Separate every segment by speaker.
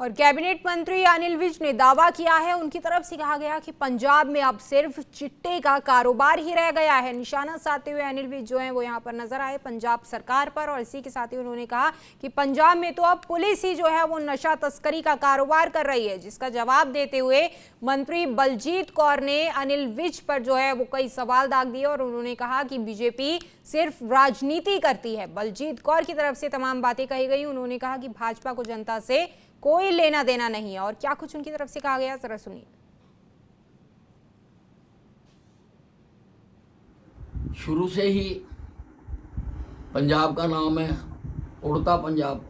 Speaker 1: और कैबिनेट मंत्री अनिल विज ने दावा किया है, उनकी तरफ से कहा गया कि पंजाब में अब सिर्फ चिट्टे का कारोबार ही रह गया है। निशाना साधते हुए अनिल विज जो है वो यहां पर नजर आए पंजाब सरकार पर, और इसी के साथ ही उन्होंने कहा कि पंजाब में तो अब पुलिस ही जो है वो नशा तस्करी का कारोबार कर रही है, जिसका जवाब देते हुए मंत्री बलजीत कौर ने अनिल विज पर जो है वो कई सवाल दाग दिए और उन्होंने कहा कि बीजेपी सिर्फ राजनीति करती है। बलजीत कौर की तरफ से तमाम बातें कही गई। उन्होंने कहा कि भाजपा को जनता से कोई लेना देना नहीं है, और क्या कुछ उनकी तरफ से कहा गया जरा सुनिए।
Speaker 2: शुरू से ही पंजाब का नाम है उड़ता पंजाब।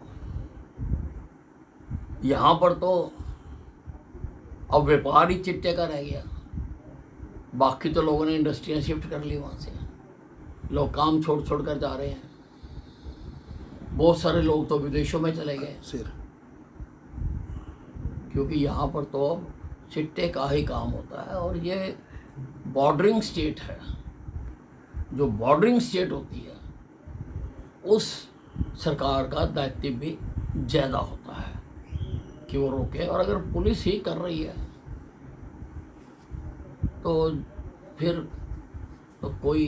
Speaker 2: यहाँ पर तो अब व्यापार ही चिट्टे का रह गया, बाकी तो लोगों ने इंडस्ट्रियाँ शिफ्ट कर ली, वहाँ से लोग काम छोड़ छोड़ कर जा रहे हैं। बहुत सारे लोग तो विदेशों में चले गए सिर, क्योंकि यहाँ पर तो अब चिट्टे का ही काम होता है। और ये बॉर्डरिंग स्टेट है, जो बॉर्डरिंग स्टेट होती है उस सरकार का दायित्व भी ज़्यादा होता है कि वो रोके। और अगर पुलिस ही कर रही है तो फिर तो कोई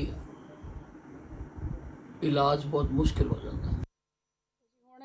Speaker 2: इलाज बहुत मुश्किल हो जाता है।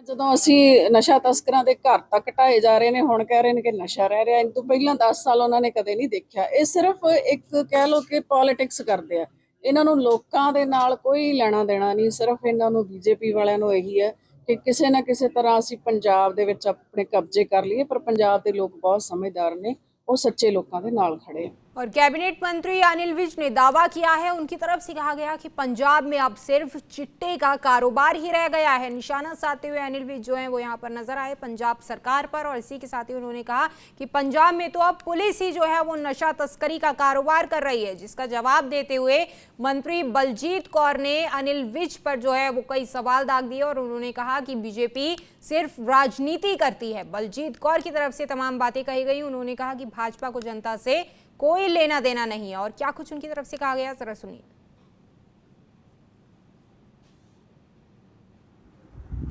Speaker 3: ਜਦੋਂ ਅਸੀਂ ਨਸ਼ਾ ਤਸਕਰਾਂ ਦੇ ਘਰ ਤੱਕ ਢਾਏ ਜਾ ਰਹੇ ਨੇ, ਹੁਣ ਕਹਿ ਰਹੇ ਨੇ ਕਿ ਨਸ਼ਾ ਰਹਿ ਰਿਹਾ। ਇਹ ਤੋਂ ਪਹਿਲਾਂ 10 ਸਾਲ ਉਹਨਾਂ ਨੇ ਕਦੇ ਨਹੀਂ ਦੇਖਿਆ। ਇਹ ਸਿਰਫ ਇੱਕ ਕਹਿ ਲਓ ਕਿ ਪੋਲਿਟਿਕਸ ਕਰਦੇ ਆ। ਇਹਨਾਂ ਨੂੰ ਲੋਕਾਂ ਦੇ ਨਾਲ ਕੋਈ ਲੈਣਾ ਦੇਣਾ ਨਹੀਂ, ਸਿਰਫ ਇਹਨਾਂ ਨੂੰ ਬੀਜੇਪੀ ਵਾਲਿਆਂ ਨੂੰ ਇਹੀ ਹੈ ਕਿ ਕਿਸੇ ਨਾ ਕਿਸੇ ਤਰ੍ਹਾਂ ਅਸੀਂ ਪੰਜਾਬ ਦੇ ਵਿੱਚ ਆਪਣੇ ਕਬਜ਼ੇ ਕਰ ਲਈਏ। ਪਰ ਪੰਜਾਬ ਦੇ ਲੋਕ ਬਹੁਤ ਸਮਝਦਾਰ ਨੇ, ਉਹ ਸੱਚੇ ਲੋਕਾਂ ਦੇ ਨਾਲ ਖੜੇ।
Speaker 1: और कैबिनेट मंत्री अनिल विज ने दावा किया है, उनकी तरफ से कहा गया कि पंजाब में अब सिर्फ चिट्टे का कारोबार ही रह गया है। निशाना साधते हुए अनिल विज जो है वो यहां पर नजर आए पंजाब सरकार पर, और इसी के साथ ही उन्होंने कहा कि पंजाब में तो अब पुलिस ही जो है वो नशा तस्करी का कारोबार कर रही है, जिसका जवाब देते हुए मंत्री बलजीत कौर ने अनिल विज पर जो है वो कई सवाल दाग दिए और उन्होंने कहा कि बीजेपी सिर्फ राजनीति करती है। बलजीत कौर की तरफ से तमाम बातें कही गई। उन्होंने कहा कि भाजपा को जनता से कोई लेना देना नहीं है, और क्या कुछ उनकी तरफ से कहा गया जरा सुनिए।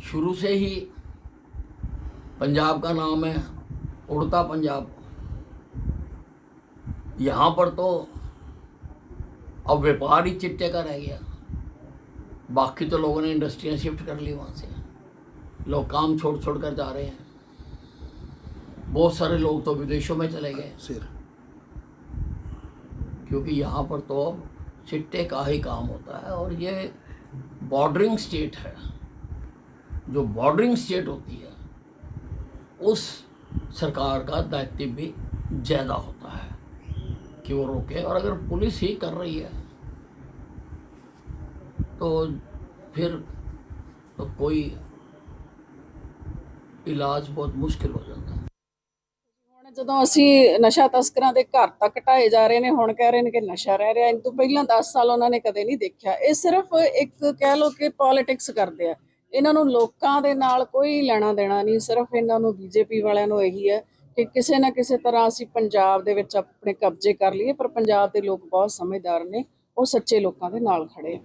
Speaker 2: शुरू से ही पंजाब का नाम है उड़ता पंजाब। यहाँ पर तो अब व्यापार ही चिट्टे का रह गया, बाकी तो लोगों ने इंडस्ट्रियाँ शिफ्ट कर ली, वहाँ से लोग काम छोड़ छोड़ कर जा रहे हैं। बहुत सारे लोग तो विदेशों में चले गए सिर, क्योंकि यहाँ पर तो अब चिट्टे का ही काम होता है। और ये बॉर्डरिंग स्टेट है, जो बॉर्डरिंग स्टेट होती है उस सरकार का दायित्व भी ज़्यादा होता है कि वो रोके। और अगर पुलिस ही कर रही है तो फिर तो कोई इलाज बहुत मुश्किल हो जाता है।
Speaker 3: ਜਦੋਂ ਅਸੀਂ ਨਸ਼ਾ ਤਸਕਰਾਂ ਦੇ ਘਰ ਤੱਕ ਢਾਏ ਜਾ ਰਹੇ ਨੇ, ਹੁਣ ਕਹਿ ਰਹੇ ਨੇ ਕਿ ਨਸ਼ਾ ਰਹਿ ਰਿਹਾ। ਇਹ ਤੋਂ ਪਹਿਲਾਂ 10 ਸਾਲ ਉਹਨਾਂ ਨੇ ਕਦੇ ਨਹੀਂ ਦੇਖਿਆ। ਇਹ ਸਿਰਫ ਇੱਕ ਕਹਿ ਲਓ ਕਿ ਪੋਲਿਟਿਕਸ ਕਰਦੇ ਆ। ਇਹਨਾਂ ਨੂੰ ਲੋਕਾਂ ਦੇ ਨਾਲ ਕੋਈ ਲੈਣਾ ਦੇਣਾ ਨਹੀਂ, ਸਿਰਫ ਇਹਨਾਂ ਨੂੰ ਬੀਜੇਪੀ ਵਾਲਿਆਂ ਨੂੰ ਇਹੀ ਹੈ ਕਿ ਕਿਸੇ ਨਾ ਕਿਸੇ ਤਰ੍ਹਾਂ ਅਸੀਂ ਪੰਜਾਬ ਦੇ ਵਿੱਚ ਆਪਣੇ ਕਬਜ਼ੇ ਕਰ ਲਈਏ। ਪਰ ਪੰਜਾਬ ਦੇ ਲੋਕ ਬਹੁਤ ਸਮਝਦਾਰ ਨੇ, ਉਹ ਸੱਚੇ ਲੋਕਾਂ ਦੇ ਨਾਲ ਖੜੇ।